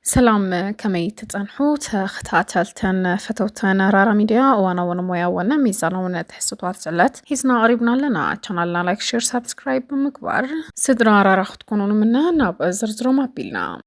سلام كمي تتنحو تختاتلتن فتوتن رارا ميديا وانا مويا وانا ميزانا وانا تحسطوات زلت هيزنا قريبنا لنا چانالنا لايك شير سبسكرايب بمكبر سدرا رارا تكونون منا ناب زرزرو مابيلنا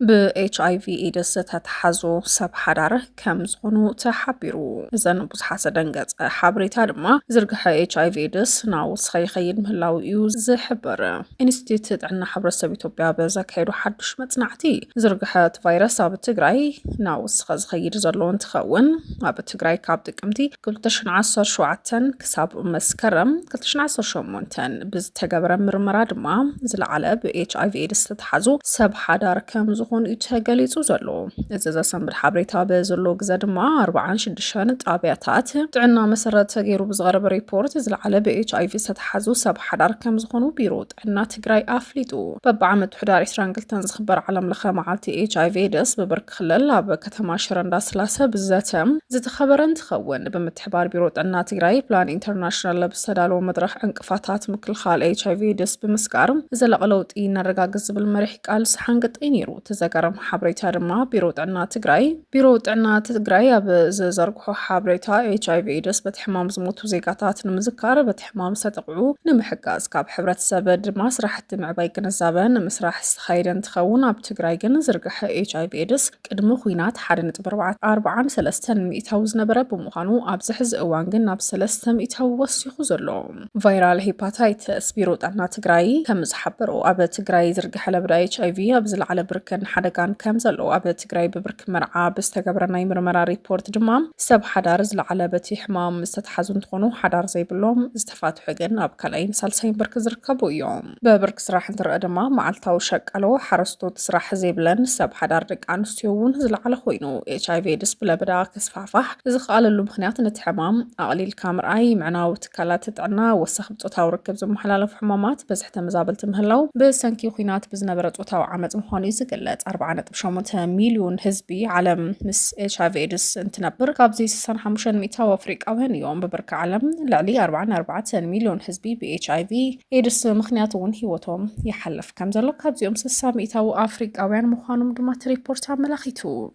ب-HIV AIDS تتحزو سب حدار كم زغنو تحبيرو إذن بزحاسة دنجت حبريتا دما زرقها HIV AIDS ناوس خيخيد مهلاو يوز زحبر انستيتت عنا حبر السبيتوبيا بزاك هيدو حدش متنعتي زرقها فيروس اب تقراي ناوس خز خيد زرلون تخون اب تقراي كاب دقمتي كلتشن عصر شوعتن كساب مسكرم كلتشن عصر شومونتن بز تقبر مرمرا دما زلعلا ب-HIV AIDS تتحزو سب حدار كم زغنو يتهجليزو زلو إذا سنبر حبريتا بزلو جزدما 46 طابعات تعنا مسرة تغيرو بزغرب ريبورت إزل على ب-HIV ستحزو سب حدار كم زخونو بيروت عنا تقراي أفليتو ببعمد حدار إسرانجل تنزخبر علم لخا معالتي HIV دس ببرك خلال بكتما شرندا سلاسة بالزاتم زيت خبرن تخون بمتحبار بيروت عنا تقراي بلان انترناشنال لبسدالو مدرح انقفاتات مكل خال HIV دس بمسكار إزل قلوت إينا رقاقز بالمريح قال سحنقت إنيرو قرم حبريتا دما بيرو طعنا تقراي اب زرقحو حبريتا HIV AIDS بتحمام زموتو زيقاتات نمزكار بتحمام ستقعو نمحقاز كاب حبرت سبد ما سرحت معباي قنزابن مسرح خيرن تخون اب تقراي قن زرقح HIV AIDS قدمو خوينات حادنت أربعان سلستن مئتاوز نبرا بمخانو اب زحز اوان قن اب سلستن مئتاو وسيخو زرلو فيرال هيباتايتس بيرو طعنا تقراي كمز حبرو اب تقراي زرقح لبرا HIV ابزل على بركن حدقان كم زلو أب تقراي ببرك مرعى بستقبرنا مرمرا ريبورت دمام سب حدار زل على بتي حمام استتحزون تخونو حدار زي بلوم استفاد حقن أب كلاين سالسين برك زركبو يوم ببرك سراح انتر أدما معلتاو شكالو حرستو تسراح زي بلن سب حدار دك عنستيوون زل على خوينو HIV دس بلا بدا كسفافح زخال اللو مخنيات نتحمام أقليل كامرأي معنا وتكالات تعنا وسخ بتوتاو ركب زم حلالف حمامات بزحت مزابلت مهلو بسنكي خوينات بزنبرت وتاو عمت مخاني زقلت 4.8 مليون حزبي عالم مس HIV AIDS انتنبر قابزي 65 أفريقيا يوم ببرك عالم لعلي 4 مليون حزبي ب HIV AIDS مخنياتون هيوتهم يحلف كم زلو قابزي يوم 600 أفريقيا مخانم دمات ريبورتا ملاخيتو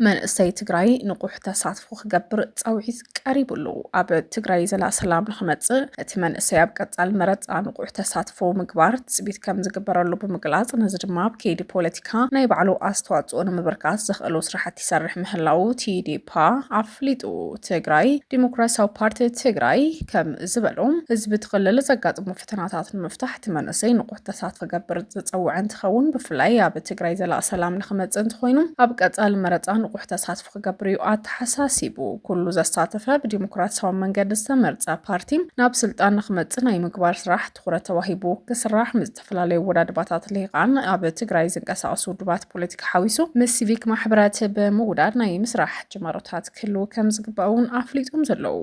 من استي تقراي نقوح تساتفو خقبر تصاوعيز قريب له اب تقراي زلا سلام لخمص اتمن اسياب قطال مرص نقوح تساتفو مقبار صبيت كم زغبرلو بمقلاص نزدما بكيد بوليتيكا ناي بعلو استواصو نمبركاس زخلو سرحت يسرح محلاو تيديبا افليطو تقراي ديمقراسياو بارتي تقراي كم زبلوم حزب تقلل زقاطمو فتناتات المفتاح اتمن اسي نقوح تساتفو قبر تصوعن تخون بفلاي اب تقراي زلا سلام لخمص انتخوينو اب قطال مرص نقوح تساتفو خقبريو حساسيبو كله زستاتفه بديمقراطياዊ መንገድ ዝተመርጸ ፓርቲ ናብ ስልጣን ንኽመጽእ ናይ ምግባር ስራሕ ትኹረት ተዋሂቡ ክስራሕ ምዝተፈላለዩ ወዳድባታት ሊቃን ኣብ ትግራይ ዝንቀሳቐሱ ውድባት ፖለቲካ ሓዊሱ ምስ ሲቪክ ማሕበራት ብምውዳድ ናይ ምስራሕ ጅማሮታት ክህልው ከም ዝግበኡን ኣፍሊጦም ዘለዉ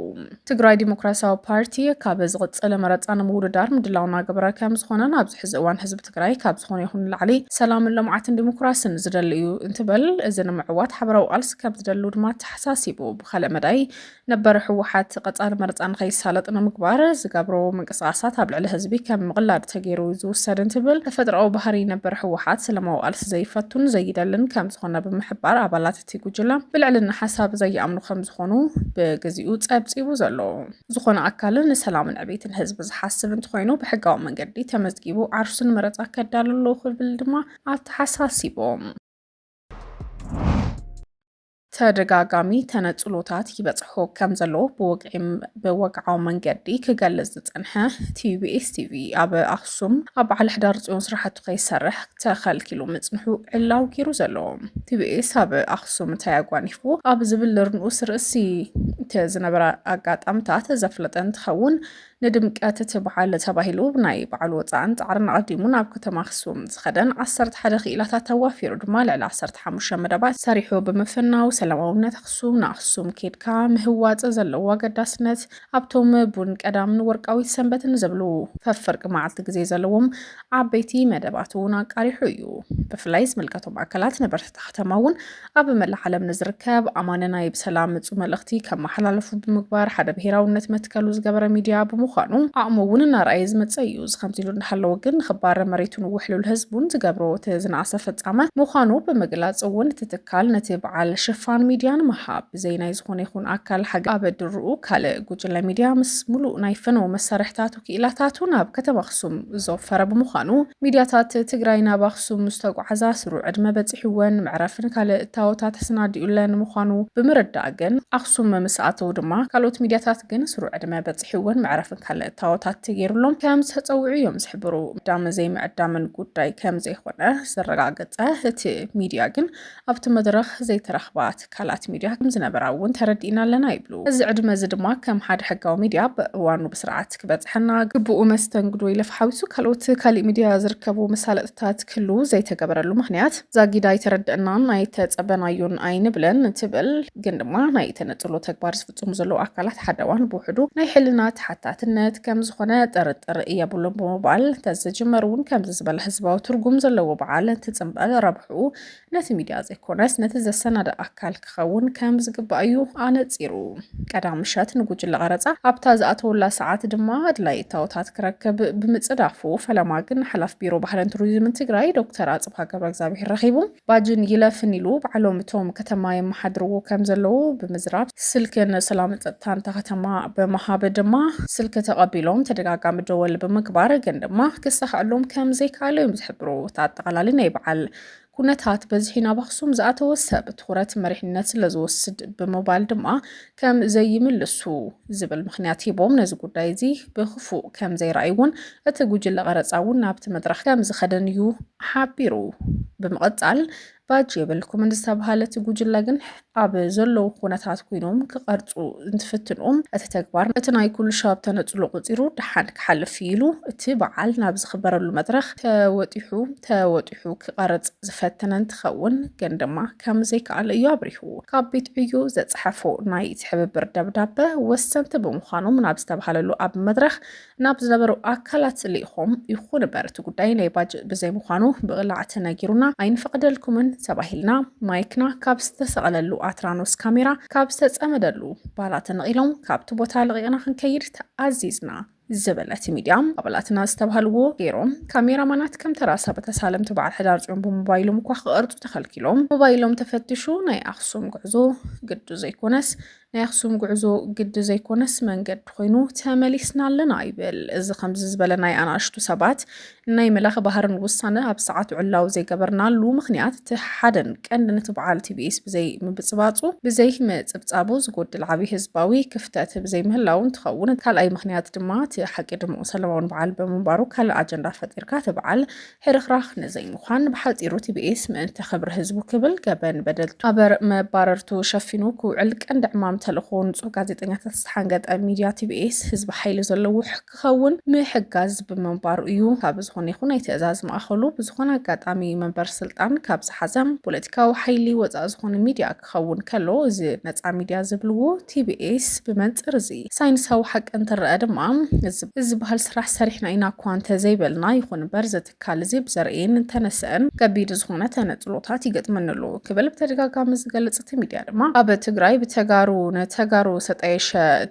ትግራይ ዲሞክራሲያዊ ፓርቲ ካብ ዝቕጽለ መረጻ ንምውድዳር ምድላው እናገበረ ከም ዝኾነን ኣብዚ ሕዚ እዋን ህዝቢ ትግራይ ካብ ዝኾነ ይኹን ላዕሊ ሰላምን ልምዓትን ዲሞክራስን ዝደሊ እዩ እንትበል እዚ ንምዕዋት حبرو ألس كاب تدلو دما تحساسيبو بخلق مداي نبر حوحات قطار مرزان خي سالط مكبار زقابرو من قصاصات هبل على هزبي كم مغلاد تغيرو يزو سدنتبل تفدرو بحري نبر حوحات سلمو ألس زي فتون زي دلن كم زخونا بمحبار عبالات تيقو جلا بالعلن حساب زي أمنو خم زخونو بقزيو تسابسيبو زلو زخونا أكالن سلام عبيت الهزب زحاسب انتخوينو بحقاو من قدي تمزقيبو عرسن مرزا كدالو اللوخ بالدما تحساسيبو ተደጋጋሚ ተነጽሎታት ይበጽሖ ከም ዘሎ በወቅዓው መንገዲ ክገልጽ ዝጸንሐ TBS TV ኣብ ኣክሱም ኣብ በዓል ሕዳር ጽዮን ስራሕቱ ከይሰርሕ ተኸልኪሉ ምጽንሑ ዕላው ጊሩ ዘሎ TBS ኣብ ኣክሱም ተያጓኒፉ ኣብ ዝብል ርንኡስ ርእሲ ተዝነበረ ኣጋጣምታት ዘፍለጠን ትኸውን ندمكات تبعال تباهلو بناي بعلو وطعن تعرنا قديمون اب كتما أخسوم زخدن 11 خيلات توافير دمال على 15 مدبات ساريحو بمفنا وسلام ሰላማውነት ኣክሱም ንኣክሱም ኬድካ ምህዋፅ ዘለዎ ኣገዳስነት ኣብቶም ቡን ቀዳምን ወርቃዊት ሰንበትን ዝብሉ ፈፍርቂ መዓልቲ ግዜ ዘለዎም ዓበይቲ መደባት እውን ኣቃሪሑ እዩ። ብፍላይ ዝምልከቶም ኣካላት ነበርቲ ከተማ እውን ኣብ መላእ ዓለም ንዝርከብ ኣማነ ናይ ብሰላም ምፁ መልእኽቲ ከመሓላለፉ ብምግባር ሓደ ብሄራውነት መትከሉ ዝገበረ ሚድያ ብምዃኑ ኣቕሙ እውን እናርኣየ ዝመፅእ እዩ። ከምዚ ኢሉ እንዳሃለወ ግን ክባር መሬቱን ውሕሉል ህዝቡን ዝገብሮ እቲ ዝነኣሰ ፍጻመ ምዃኑ ብምግላፅ እውን ትትካል ነቲ በዓል ሽፋን ሚድያ ንምሃብ ብዘይናይ ዝኾነ ይኹን ኣካል ሓገዝ ኣብ ድርኡ ካልእ ጉጅለ ሚድያ ምስ ሙሉእ ናይ ፈነወ መሳርሕታቱ ክኢላታቱ ናብ ከተማ ኣክሱም ዘወፈረ ብምዃኑ ሚድያታት ትግራይ ናብ ኣክሱም ዝተጓዓዛ ስሩዕ ዕድመ በፂሕወን ምዕረፍን ካልእ እታወታት ተሰናዲኡለን ምዃኑ ብምርዳእ ግን ኣክሱም ምስኣተው ድማ ካልኦት ሚድያታት ግን ስሩዕ ዕድመ በፂሕወን ምዕረፍን ካልእ እታወታት ተገይሩሎም ከም ዝተፀውዑ እዮም ዝሕብሩ። ምዕዳም ዘይምዕዳምን ጉዳይ ከም ዘይኮነ ዘረጋገፀ እቲ ሚድያ ግን ኣብቲ መድረኽ ዘይተረኽባ ትካላት ሚድያ ከም ዝነበራ እውን ተረዲእና ኣለና ይብሉ። እዚ ዕድመ እዚ ድማ ከም ሓደ ሕጋዊ ሚድያ ብእዋኑ ብስርዓት ክበፅሐና ግቡኡ መስተንግዶ ኢለፍሓዊሱ ካልኦት ካሊእ ሚድያ ዝርከቡ መሳለጥታት ክህሉ ዘይተገበረሉ ምክንያት ዛጊዳ ኣይተረድአናን ኣይተፀበናዩን ኣይንብለን ትብል ግን ድማ ናይ ተነፅሎ ተግባር ዝፍፅሙ ዘለዉ ኣካላት ሓደዋን ብውሕዱ ናይ ሕልና ተሓታትነት ከም ዝኾነ ጥርጥር የብሎም ብምባል ተዘጅመር እውን ከምዚ ዝበለ ህዝባዊ ትርጉም ዘለዎ በዓል እንትፅምበል ረብሑ ነቲ ሚድያ ዘይኮነስ ነቲ ዘሰናደ ኣካል ክኸውን ከም ዝግባእ እዩ ኣነፂሩ። ቀዳም ምሸት ንጉጅለ ቀረፃ ኣብታ ዝኣተወላ ሰዓት ድማ ኣድላይ እታወታት ክረክብ ብምፅዳፉ ፈለማ ግን ሓላፍ ቢሮ ባህልን ቱሪዝምን ትግራይ ዶክተር ኣጽብሃ ገብረ እግዚአብሔር ረኺቡ ባጅን ይለፍን ኢሉ ባዕሎም እቶም ከተማ የመሓድርዎ ከም ዘለዉ ብምዝራብ ስልክን ሰላም ፀጥታን ከተማ በመሃብ ድማ ስልክ ተቐቢሎም ተደጋጋሚ ደወል ብምግባር ግን ድማ ክሳኽዐሎም ከም ዘይከኣሉ እዮም ዝሕብሩ። ኣጠቃላሊ ናይ በዓል ኩነታት በዝሒ ናብ ኣክሱም ዝኣተወ ሰብ ትኩረት መሪሕነት ስለዝወስድ ብምባል ድማ ከም ዘይምልሱ ዝብል ምክንያት ሂቦም ነዚ ጉዳይ እዚ ብክፉእ ከም ዘይረኣይውን እቲ ጉጅለ ቀረፃ እውን ናብቲ መድረኽ ከም ዝኸደን እዩ ሓቢሩ። ብምቕፃል ባጅ የብልኩም እንዝተባሃለት ጉጅለ ግን ኣብ ዘለዉ ኩነታት ኮይኖም ክቐርፁ እንትፍትኖም እቲ ተግባር እቲ ናይ ኩሉ ሻብ ተነፅሎ ቁፂሩ ድሓን ክሓልፍ ኢሉ እቲ በዓል ናብ ዝኽበረሉ መድረኽ ተወጢሑ ክቐርፅ ዝፈተነ እንትኸውን ግን ድማ ከም ዘይከኣለ እዩ ኣብሪሁ። ካብ ቤት ዕዮ ዘፅሓፎ ናይ ትሕብብር ደብዳቤ ወሰንቲ ብምዃኖም ናብ ዝተባሃለሉ ኣብ መድረኽ ናብ ዝነበሩ ኣካላት ልኢኾም ይኹን እምበር እቲ ጉዳይ ናይ ባጅ ብዘይምዃኑ ብቕላዕ ተነጊሩና ኣይንፈቅደልኩምን ተባሂልና ማይክና ካብ ዝተሰቐለሉ ኣትራኖስ ካሜራ ካብ ዝተፀመደሉ ባላት ነቒሎም ካብቲ ቦታ ለቒቕና ክንከይድ ተኣዚዝና ዝበለት ሚድያ ኣባላትና ዝተባሃልዎ ገይሮም ካሜራማናት ከም ተራሳ በተሳለምቲ በዓል ሕዳር ፅዮን ብሞባይሎም እኳ ክቐርፁ ተኸልኪሎም ሞባይሎም ተፈቲሹ ናይ ኣክሱም ጉዕዞ ግዲ ዘይኮነስ መንገዲ ኮይኑ ተመሊስና ኣለና ይብል። እዚ ከምዚ ዝበለ ናይ ኣናእሽቱ ሰባት ናይ መላኽ ባህርን ውሳነ ኣብ ሰዓት ዕላው ዘይገበርናሉ ምክንያት እቲ ሓደን ቀንዲ ነቲ በዓል ቲቢኤስ ብዘይ ምብፅባፁ ብዘይ ምፅብፃቡ ዝጎድል ዓብይ ህዝባዊ ክፍተት ብዘይ ምህላው እንትኸውን ካልኣይ ምክንያት ድማ እቲ ሓቂ ድምኡ ሰለማውን በዓል ብምንባሩ ካልእ ኣጀንዳ ፈጢርካ እቲ በዓል ሕርኽራኽ ንዘይምዃን ብሓፂሩ ቲቢኤስ ምእንቲ ክብሪ ህዝቡ ክብል ገበን በደልቱ ኣበር መባረርቱ ሸፊኑ ክውዕል ቀንዲ ዕማም ተልእኮ ንፁህ ጋዜጠኛታት ዝተሓንገጠ ሚድያ ቲቢኤስ ህዝቢ ሓይሊ ዘለዎ ክኸውን ምሕጋዝ ብምንባሩ እዩ። ካብ ዝኾነ ይኹን ናይ ትእዛዝ ማእኸሉ ብዝኾነ ኣጋጣሚ መንበር ስልጣን ካብ ዝሓዘም ፖለቲካዊ ሓይሊ ወፃእ ዝኾነ ሚድያ ክኸውን ከሎ እዚ ነፃ ሚድያ ዝብልዎ ቲቢኤስ ብመንፅር እዚ ሳይንሳዊ ሓቂ እንትረአ ድማ እዚ ባህል ስራሕ ሰሪሕና ኢና እኳ እንተዘይበልና ይኹን እምበር ዘትካል እዚ ብዘርእየን እንተነስአን ከቢድ ዝኾነ ተነፅሎታት ይገጥመንሉ ክብል ብተደጋጋሚ ዝገልፅ እቲ ሚድያ ድማ ኣብ ትግራይ ብተጋሩ ነተጋሩ ሰጠየሸ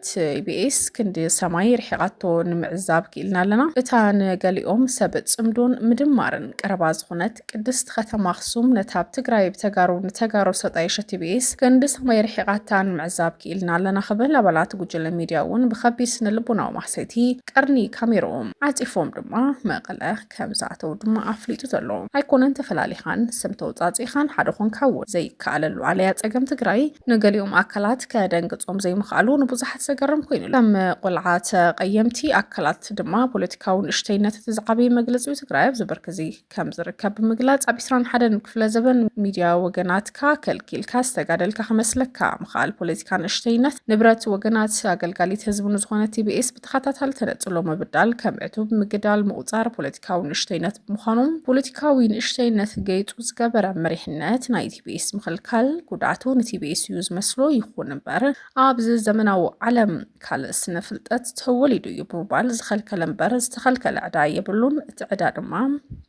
ቲቢኤስ ክንዲ ሰማይ ርሒቓቶ ንምዕዛብ ክኢልና ኣለና። እታ ንገሊኦም ሰብ ፅምዶን ምድማርን ቀረባ ዝኾነት ቅድስቲ ከተማ ኣክሱም ነታ ኣብ ትግራይ ብተጋሩ ነተጋሩ ሰጠየሸ ቲቢኤስ ክንዲ ሰማይ ርሒቓታ ንምዕዛብ ክኢልና ኣለና ክብል ኣባላት ጉጅለ ሚድያ እውን ብከቢድ ስነልቦናዊ ማሕሰይቲ ቀርኒ ካሜሮኦም ዓፂፎም ድማ መቐለ ከም ዝኣተው ድማ ኣፍሊጡ ዘሎ ኣይኮነን ተፈላሊኻን ስም ተውፃፂኻን ሓደ ኮንካ እውን ዘይከኣለሉ ዓለያ ፀገም ትግራይ ንገሊኦም ኣካላት ከደንግፆም ዘይምኽኣሉ ንብዙሓት ዘገርም ኮይኑ ከም ቆልዓ ተቐየምቲ ኣካላት ድማ ፖለቲካዊ ንእሽተይነት እቲ ዝዓበየ መግለፂ ትግራይ ኣብ ዝብርክ እዚ ከም ዝርከብ ብምግላፅ ኣብ 21 ክፍለ ዘበን ሚድያ ወገናትካ ከልኪልካ ዝተጋደልካ ክመስለካ ምኽኣል ፖለቲካ ንእሽተይነት ንብረት ወገናት ኣገልጋሊት ህዝቢ ንዝኾነ ቲቢኤስ ብተኸታታሊ መካከል ተነጽሎ ምብዳል ከም ዕቱብ ምግዳል ምቁፃር ፖለቲካዊ ንእሽተይነት ብምዃኖም ፖለቲካዊ ንእሽተይነት ገይጡ ዝገበረ መሪሕነት ናይ ቲቢኤስ ምክልካል ጉድኣቱ ንቲቢኤስ እዩ ዝመስሎ ይኹን እምበር ኣብዚ ዘመናዊ ዓለም ካልእ ስነ ፍልጠት ተወሊዱ እዩ ብምባል ዝኸልከለ እምበር ዝተኸልከለ ዕዳ የብሉን እቲ ዕዳ ድማ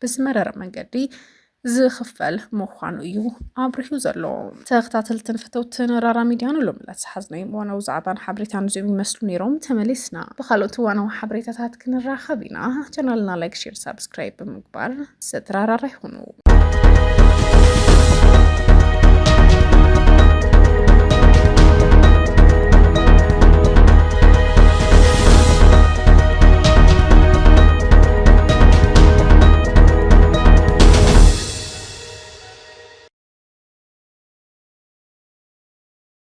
ብዝመረረ መንገዲ ዝኽፈል ምዃኑ እዩ ኣብርሂቡ ዘሎ። ተኸታተልትን ፈተውትን ራራ ሚድያ ሎም ዝሓዝነዩ እዋናዊ ዛዕባን ሓበሬታን እዚኦም ይመስሉ ነይሮም። ተመሊስና ብካልኦት እዋናዊ ሓበሬታታት ክንራኸብ ኢና። ቻናልና ላይክ፣ ሼር፣ ሳብስክራይብ ብምግባር ዝተራራራ ይኹኑ።